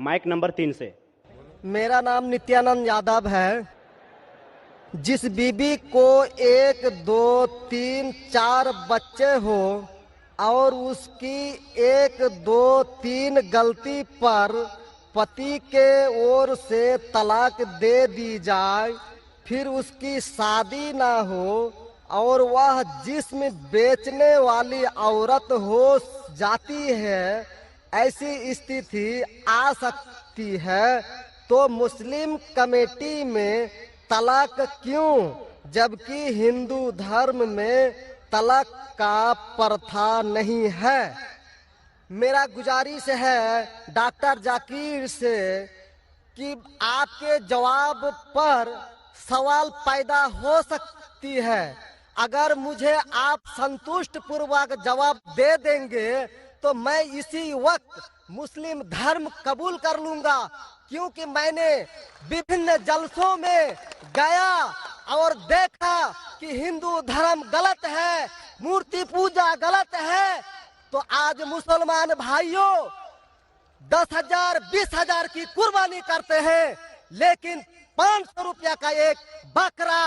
Mic number 3 से। मेरा नाम नित्यानंद यादव है। जिस बीबी को 1, 2, 3, 4 बच्चे हो और उसकी 1, 2, 3 गलती पर पति के ओर से तलाक दे दी जाए, फिर उसकी शादी ना हो और वह जिस्म बेचने वाली औरत हो जाती है, ऐसी स्थिति आ सकती है, तो मुस्लिम कमेटी में तलाक क्यों, जबकि हिंदू धर्म में तलाक का प्रथा नहीं है। मेरा गुजारिश है डॉक्टर जाकिर से कि आपके जवाब पर सवाल पैदा हो सकती है। अगर मुझे आप संतुष्ट पूर्वक जवाब दे देंगे तो मैं इसी वक्त मुस्लिम धर्म कबूल कर लूंगा, क्योंकि मैंने विभिन्न जलसों में गया और देखा कि हिंदू धर्म गलत है, मूर्ति पूजा गलत है। तो आज मुसलमान भाइयों 10,000 20,000 की कुर्बानी करते हैं, लेकिन 500 रुपया का एक बकरा,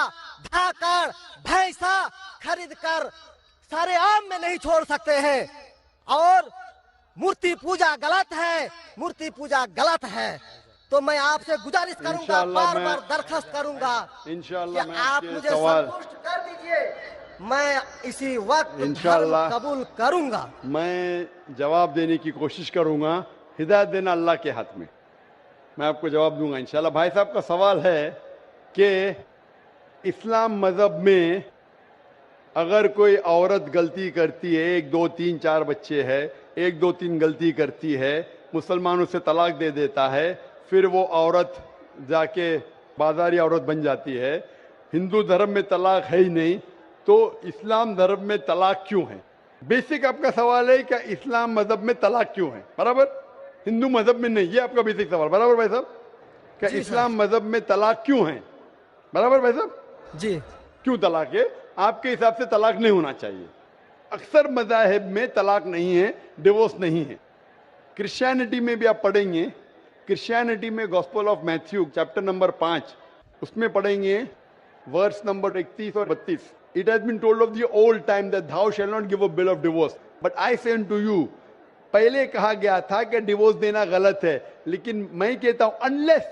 भाकड़, भैंसा खरीद कर सारे आम में नहीं छोड़ सकते हैं। और मूर्ति पूजा गलत है, मूर्ति पूजा गलत है। तो मैं आपसे गुजारिश करूंगा, बार बार दरखास्त करूंगा कि आप मुझे संतुष्ट कर दीजिए, मैं इसी वक्त धर्म कबूल करूंगा। मैं जवाब देने की कोशिश करूंगा। हिदायत देना अल्लाह के हाथ में, मैं आपको जवाब दूंगा इंशाल्लाह। भाई साहब का सवाल है कि इस्लाम मजहब में अगर कोई औरत गलती करती है, 1, 2, 3, 4 बच्चे है, 1, 2, 3 गलती करती है, मुसलमान उसे तलाक दे देता है, फिर वो औरत जाके बाजारी औरत बन जाती है। हिंदू धर्म में तलाक है ही नहीं, तो इस्लाम धर्म में तलाक क्यों है? बेसिक आपका सवाल है कि इस्लाम मजहब में तलाक क्यों है, बराबर, हिंदू मजहब में नहीं। ये आपका बेसिक सवाल, बराबर भाई साहब? क्या इस्लाम मजहब में तलाक क्यों है, बराबर भाई साहब? जी। क्यों तलाक है? आपके हिसाब से तलाक नहीं होना चाहिए। अक्सर मज़ाहिब में तलाक नहीं है, डिवोर्स नहीं है। क्रिश्चियनिटी में भी आप पढ़ेंगे, क्रिश्चियनिटी में gospel of Matthew chapter number 5 उसमें पढ़ेंगे वर्स नंबर 31 और 32। It has been told of the old time that thou shall not give a bill of divorce, but I say unto you। पहले कहा गया था कि डिवोर्स देना गलत है, लेकिन मैं कहता हूं अनलेस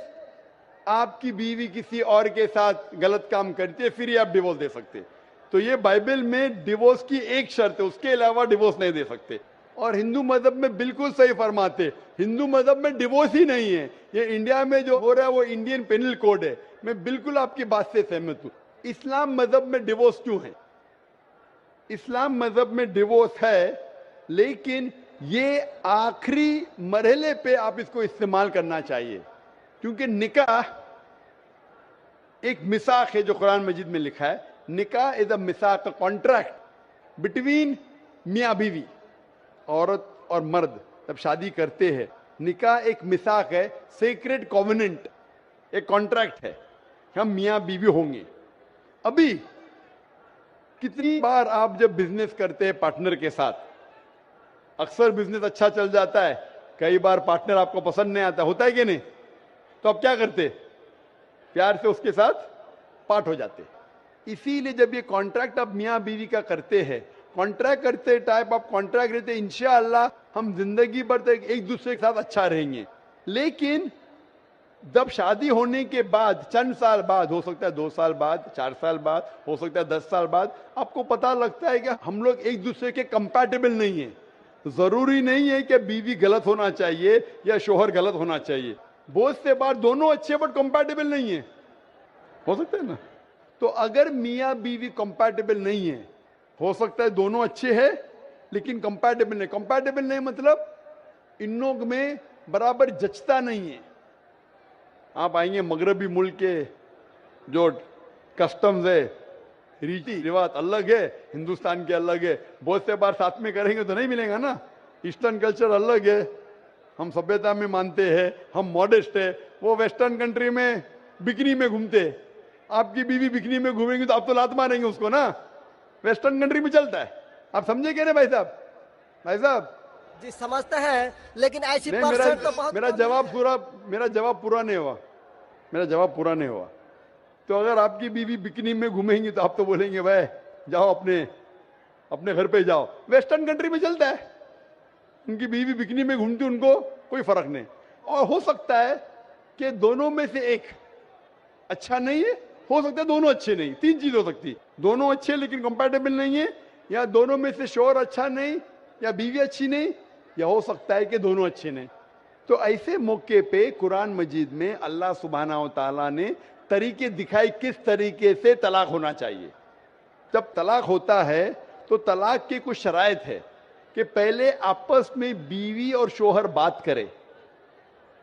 आपकी बीवी किसी और के साथ गलत काम करती है, फिर ही आप डिवोर्स दे सकते। तो ये बाइबल में डिवोर्स की एक शर्त है, उसके अलावा डिवोर्स नहीं दे सकते। और हिंदू मजहब में बिल्कुल सही फरमाते, हिंदू मजहब में डिवोर्स ही नहीं है। ये इंडिया में जो हो रहा है वो इंडियन पेनल कोड है। मैं बिल्कुल आपकी बात से सहमत हूं। इस्लाम मजहब में डिवोर्स क्यों है? इस्लाम मजहब में डिवोर्स है, लेकिन ये आखिरी मरहले पे आप इसको इस्तेमाल करना चाहिए, क्योंकि निकाह एक मिसाक है जो कुरान मजीद में लिखा है। निकाह इज अ मिसाक, कॉन्ट्रैक्ट बिटवीन मियाँ बीवी, औरत और मर्द जब शादी करते हैं। निकाह एक मिसाक है, सेक्रेड कॉवेनेंट, एक कॉन्ट्रैक्ट है, हम मियाँ बीवी होंगे। अभी कितनी बार आप जब बिजनेस करते हैं पार्टनर के साथ, अक्सर बिजनेस अच्छा चल जाता है, कई बार पार्टनर आपको पसंद नहीं आता, होता है कि नहीं? तो आप क्या करते? प्यार से उसके साथ पार्ट हो जाते। इसीलिए जब ये कॉन्ट्रैक्ट आप मियाँ बीवी का करते हैं, कॉन्ट्रैक्ट करते टाइप आप कॉन्ट्रैक्ट रहते, इंशाअल्लाह हम जिंदगी भर तक एक दूसरे के साथ अच्छा रहेंगे। लेकिन जब शादी होने के बाद चंद साल बाद, हो सकता है 2 साल बाद, 4 साल बाद, हो सकता है 10 साल बाद, आपको पता लगता है कि हम लोग एक दूसरे के कंपैटिबल नहीं है। जरूरी नहीं है कि बीवी गलत होना चाहिए या शोहर गलत होना चाहिए। बहुत से बार दोनों अच्छे बट कंपैटिबल नहीं है, हो सकता है ना? तो अगर मियाँ बीवी कंपैटिबल नहीं है, हो सकता है दोनों अच्छे हैं लेकिन कंपैटिबल नहीं। कंपैटिबल नहीं मतलब इन लोग में बराबर जचता नहीं है। आप आएंगे मगरबी मुल्क के जो कस्टम्स है, रीति रिवाज अलग है, हिंदुस्तान के अलग है। बहुत से बार साथ में करेंगे तो नहीं मिलेगा ना। ईस्टर्न कल्चर अलग है, हम सभ्यता में मानते हैं, हम मॉडेस्ट है। वो वेस्टर्न कंट्री में बिकनी में घूमते, आपकी बीवी बिकनी में घूमेंगी तो आप तो लात मारेंगे उसको ना। वेस्टर्न कंट्री में चलता है, आप समझे क्या रे भाई साहब? भाई साहब जी समझते हैं, लेकिन ऐसी नहीं, परसेंट तो बहुत मेरा कम जवाब है। पूरा मेरा जवाब पूरा नहीं हुआ। मेरा जवाब पूरा नहीं हुआ। तो अगर आपकी बीवी बिकनी में घूमेंगी तो आप तो बोलेंगे भाई जाओ अपने अपने घर पे जाओ। वेस्टर्न कंट्री में चलता है, उनकी बीवी बिकनी में घूमती, उनको कोई फर्क नहीं। और हो सकता है कि दोनों में से एक अच्छा नहीं है, हो सकता है दोनों अच्छे नहीं, तीन चीज हो सकती है। दोनों अच्छे लेकिन कंपैटिबल नहीं है, या दोनों में से शोहर अच्छा नहीं, या बीवी अच्छी नहीं, या हो सकता है कि दोनों अच्छे नहीं। तो ऐसे मौके पे कुरान मजीद में अल्लाह सुब्हाना व तआला ने तरीके दिखाए किस तरीके से तलाक होना चाहिए। जब तलाक होता है तो तलाक की कुछ शराइत है कि पहले आपस में बीवी और शोहर बात करे,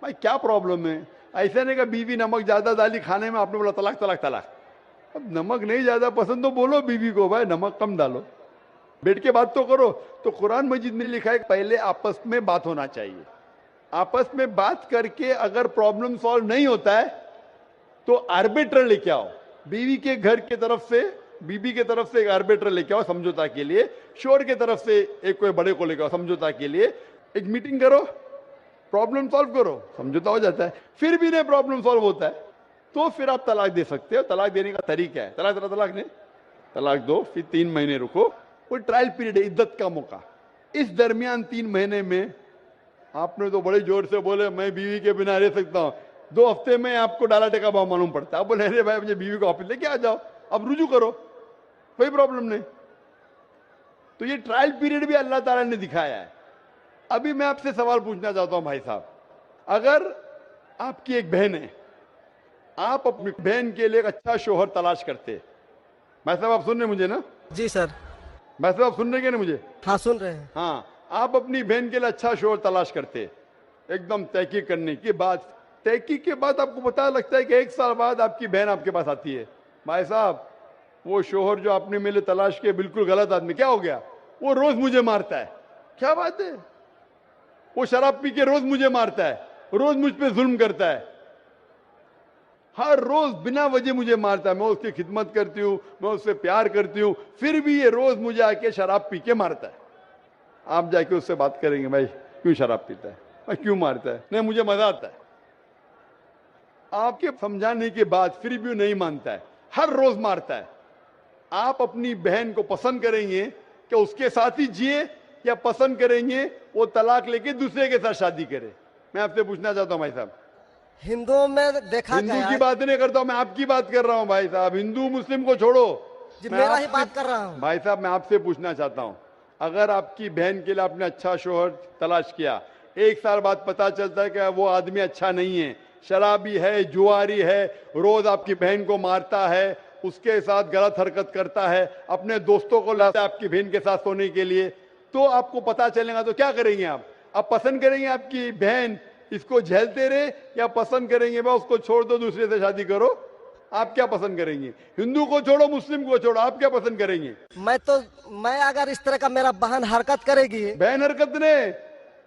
भाई क्या प्रॉब्लम है। ऐसा नहीं कि बीवी नमक ज्यादा डाली खाने में, आपने बोला तलाक तलाक तलाक। अब नमक नहीं ज्यादा पसंद तो बोलो बीवी को भाई नमक कम डालो, बैठ के बात तो करो। तो कुरान मजीद में लिखा है पहले आपस में बात होना चाहिए। आपस में बात करके अगर प्रॉब्लम सॉल्व नहीं होता है तो आर्बिट्र लेके आओ, बीवी के घर की तरफ से, बीबी की तरफ से एक आर्बिट्र लेके आओ समझौता के लिए, शोहर की तरफ से एक कोई बड़े को लेके आओ समझौता के लिए। एक मीटिंग करो, प्रॉब्लम सॉल्व करो, समझौता हो जाता है। फिर भी नहीं प्रॉब्लम सॉल्व होता है तो फिर आप तलाक दे सकते हो। तलाक देने का तरीका है, तलाक तलाक नहीं, तलाक दो, फिर 3 महीने रुको, कोई ट्रायल पीरियड है, इद्दत का मौका। इस दरमियान 3 महीने में आपने तो बड़े जोर से बोले मैं बीवी के बिना रह सकता हूं, 2 हफ्ते में आपको डाला टेका भाव मालूम पड़ता है। आप बोले अरे भाई मुझे बीवी को ऑफिस लेके आ जाओ, अब रुजू करो, कोई प्रॉब्लम नहीं। तो ये ट्रायल पीरियड भी अल्लाह ताला ने दिखाया है। अभी मैं आपसे सवाल पूछना चाहता हूं भाई साहब, अगर आपकी एक बहन है, आप अपनी बहन के लिए एक अच्छा शोहर तलाश करते, भाई साहब आप सुन रहे मुझे ना? जी सर। भाई साहब आप सुन रहे क्या ना मुझे? हाँ सुन रहे हैं। हाँ, आप अपनी बहन के लिए अच्छा शोहर तलाश करते, एकदम तहकीक करने के बाद, तहकीक के बाद आपको पता लगता है कि 1 साल बाद आपकी बहन आपके पास आती है, भाई साहब वो शोहर जो आपने मेरे तलाश किया बिल्कुल गलत आदमी, क्या हो गया? वो रोज मुझे मारता है। क्या बात है? वो शराब पी के रोज मुझे मारता है, रोज मुझ पे जुल्म करता है, हर रोज बिना वजह मुझे मारता है। मैं उसकी खिदमत करती हूँ, मैं उससे प्यार करती हूँ, फिर भी ये रोज मुझे आके शराब पी के मारता है। आप जाके उससे बात करेंगे भाई क्यों शराब पीता है, भाई क्यों मारता है? नहीं मुझे मजा आता है। आपके समझाने के बाद फिर भी वो नहीं मानता है, हर रोज मारता है। आप अपनी बहन को पसंद करेंगे कि उसके साथ ही जिए, या पसंद करेंगे वो तलाक लेके दूसरे के साथ शादी करे? मैं आपसे पूछना चाहता हूं भाई साहब। हिंदुओं में देखा हिंदू गया की है। बात नहीं करता हूं मैं, आपकी बात कर रहा हूं भाई साहब। हिंदू मुस्लिम को छोड़ो, जी मैं मेरा ही आपसे- बात कर रहा हूँ। भाई साहब मैं आपसे पूछना चाहता हूं, अगर आपकी बहन के लिए आपने अच्छा शोहर तलाश किया, 1 साल बाद पता चलता है कि वो आदमी अच्छा नहीं है, शराबी है, जुआरी है, रोज आपकी बहन को मारता है, उसके साथ गलत हरकत करता है, अपने दोस्तों को लाता है आपकी बहन के साथ सोने के लिए, तो आपको पता चलेगा तो क्या करेंगे आप पसंद करेंगे आपकी बहन इसको झेलते रहे, या पसंद करेंगे भाई उसको छोड़ दो दूसरे से शादी करो? आप क्या पसंद करेंगे? हिंदू को छोड़ो मुस्लिम को छोड़ो, आप क्या पसंद करेंगे? मैं अगर इस तरह का मेरा बहन हरकत करेगी, बहन हरकत ने,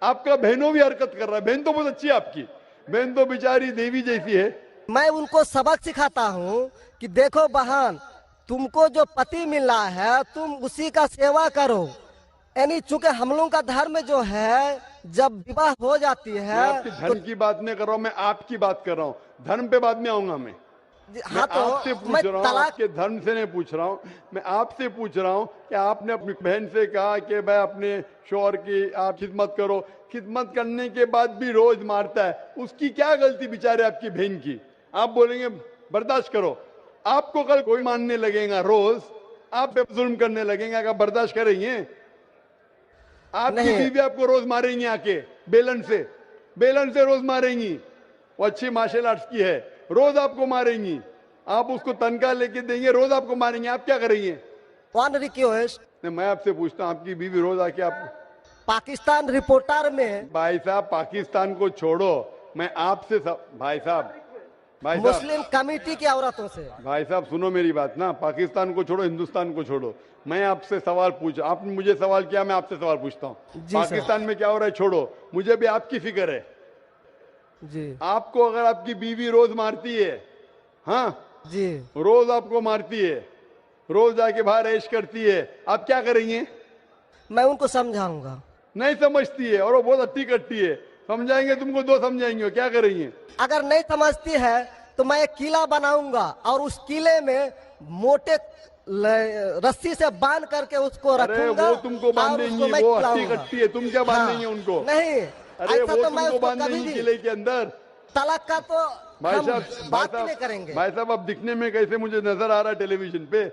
आपका बहनों भी हरकत कर रहा है। बहन तो बहुत अच्छी है आपकी, बहन तो बेचारी देवी जैसी है। मैं उनको सबक सिखाता हूँ कि देखो बहन, तुमको जो पति मिल रहा है तुम उसी का सेवा करो। यानी चूंकि हम लोगों का धर्म जो है, जब विवाह हो जाती मैं है आपकी धर्म की बात नहीं कर रहा हूं, मैं आपकी बात कर रहा हूं। धर्म पे बाद में आऊंगा मैं हाँ तो आपसे मैं पूछ रहा हूँ, तलाक आपके धर्म से नहीं पूछ रहा हूँ। मैं आपसे पूछ रहा हूँ कि आपने अपनी बहन से कहा कि भाई अपने शोहर की आप खिदमत करो, खिदमत करने के बाद भी रोज मारता है, उसकी क्या गलती बेचारे आपकी बहन की? आप बोलेंगे बर्दाश्त करो, आपको कल कोई मानने लगेगा, रोज आप पे जुल्म करने लगेगा, क्या बर्दाश्त करेंगे? आपकी नहीं। बीवी आपको रोज मारेंगी आके बेलन से रोज मारेंगी। वो अच्छी मार्शल आर्ट्स की है, रोज आपको मारेंगी, आप उसको तनख्वाह लेके देंगे, रोज आपको मारेंगे, आप क्या करेंगे? वन रिक्वेस्ट, मैं आपसे पूछता हूं, आपकी बीवी रोज आके आप, पाकिस्तान रिपोर्टर में भाई साहब पाकिस्तान को छोड़ो, मैं आपसे भाई साहब मुस्लिम कमेटी की औरतों से, भाई साहब सुनो मेरी बात ना, पाकिस्तान को छोड़ो, हिंदुस्तान को छोड़ो, मैं आपसे सवाल पूछ, आपने मुझे सवाल किया, मैं आपसे सवाल पूछता हूँ। जी सर। पाकिस्तान में क्या हो रहा है छोड़ो, मुझे भी आपकी फिक्र है। जी आपको अगर आपकी बीवी रोज मारती है, हाँ जी, रोज आपको मारती है, रोज जाके बाहर ऐश करती है, आप क्या करेंगे? मैं उनको समझाऊंगा। नहीं समझती है और वो बहुत अट्टी कट्टी है। समझाएंगे तुमको, दो समझाएंगे, क्या करेंगे? अगर नहीं समझती है तो मैं एक किला बनाऊंगा और उस किले में मोटे रस्सी से बांध करके उसको अरे रखूंगा। वो तुमको और बांधेंगी, उसको मैं वो अट्टी खिलाऊंगा। कट्टी है, तुम क्या बांधेंगे उनको? नहीं, अरे ऐसा वो तो मैं तुमको उसको कभी बांधेंगी भी किले के अंदर। तलाक का तो भाई हम साहब, बात ही नहीं करेंगे। भाई साहब, अब दिखने में कैसे मुझे नजर आ रहा है टेलीविजन पे?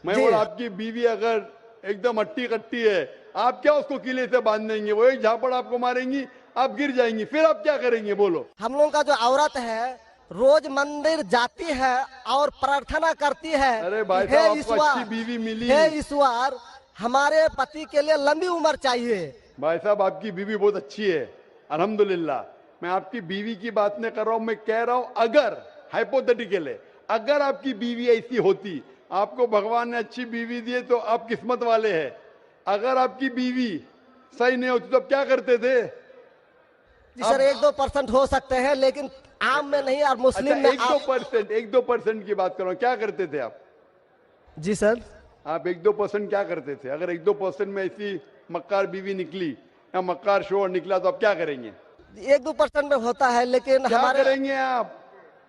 मैं जी। बोला आपकी बीवी अगर एकदम अट्टी कट्टी है, आप क्या उसको किले से बांध देंगे? वो एक झापड़ आपको मारेंगी, आप गिर जाएंगी, फिर आप क्या करेंगे बोलो? हम लोगों का जो औरत है रोज मंदिर जाती है और प्रार्थना करती है। अरे भाई हे साहब, आपको ईश्वर, अच्छी बीवी मिली। हे ईश्वर, हमारे पति के लिए लंबी उम्र चाहिए। भाई साहब, आपकी बीवी बहुत अच्छी है, अल्हम्दुलिल्लाह। मैं आपकी बीवी की बात नहीं कर रहा हूं, मैं कह रहा हूं अगर हाइपोथेटिकल है, अगर आपकी बीवी ऐसी होती, आपको भगवान ने अच्छी बीवी दी है तो आप किस्मत वाले हैं। अगर आपकी बीवी सही नहीं होती तो आप क्या करते थे? जी सर, 1-2% हो सकते हैं, लेकिन आम में नहीं और मुस्लिम अच्छा, में 1-2% की बात करो, क्या करते थे आप? जी सर, आप 1-2% क्या करते थे? अगर 1-2% में ऐसी मक्कार बीवी निकली या मक्कार शोहर निकला तो आप क्या करेंगे? 1-2% में होता है, लेकिन क्या हमारे करेंगे आप?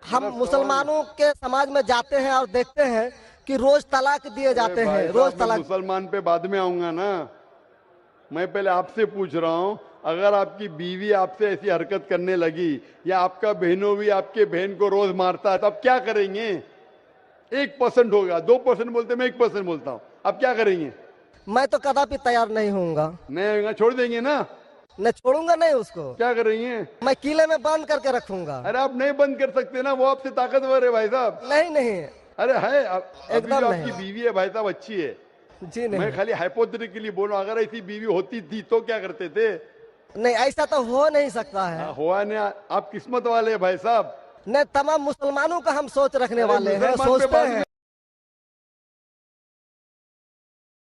हम मुसलमानों के समाज में जाते हैं और देखते हैं कि रोज तलाक दिए जाते भाई हैं, साहब, रोज मैं तलाक। मुसलमान पे बाद में आऊंगा ना। मैं पहले आपसे पूछ रहा हूं, अगर आपकी बीवी आपसे ऐसी हरकत करने लगी या आपका बहनों भी आपके बहन को रोज मारता है तो आप क्या करेंगे? 1% होगा, 2% बोलते, मैं 1% बोलता हूं, आप क्या करेंगे? मैं तो कदापि तैयार नहीं होऊंगा, नहीं होगा, छोड़ देंगे ना? मैं छोड़ूंगा नहीं उसको, क्या करेंगे? मैं किले में बंद करके रखूंगा। अरे आप नहीं बंद कर सकते ना, वो आपसे ताकतवर है भाई साहब। नहीं नहीं, अरे है, अभी एकदम जो नहीं। आपकी बीवी है भाई साहब अच्छी है। जी मैं नहीं, खाली हाइपोथेटिकली बोल रहा हूं, अगर ऐसी बीवी होती थी तो क्या करते थे? नहीं ऐसा तो हो नहीं सकता है। हुआ नहीं, आप किस्मत वाले हैं भाई साहब। नहीं, तमाम मुसलमानों का हम सोच रखने अरे वाले हैं, मुसलमान पे सोचते बाद हैं। में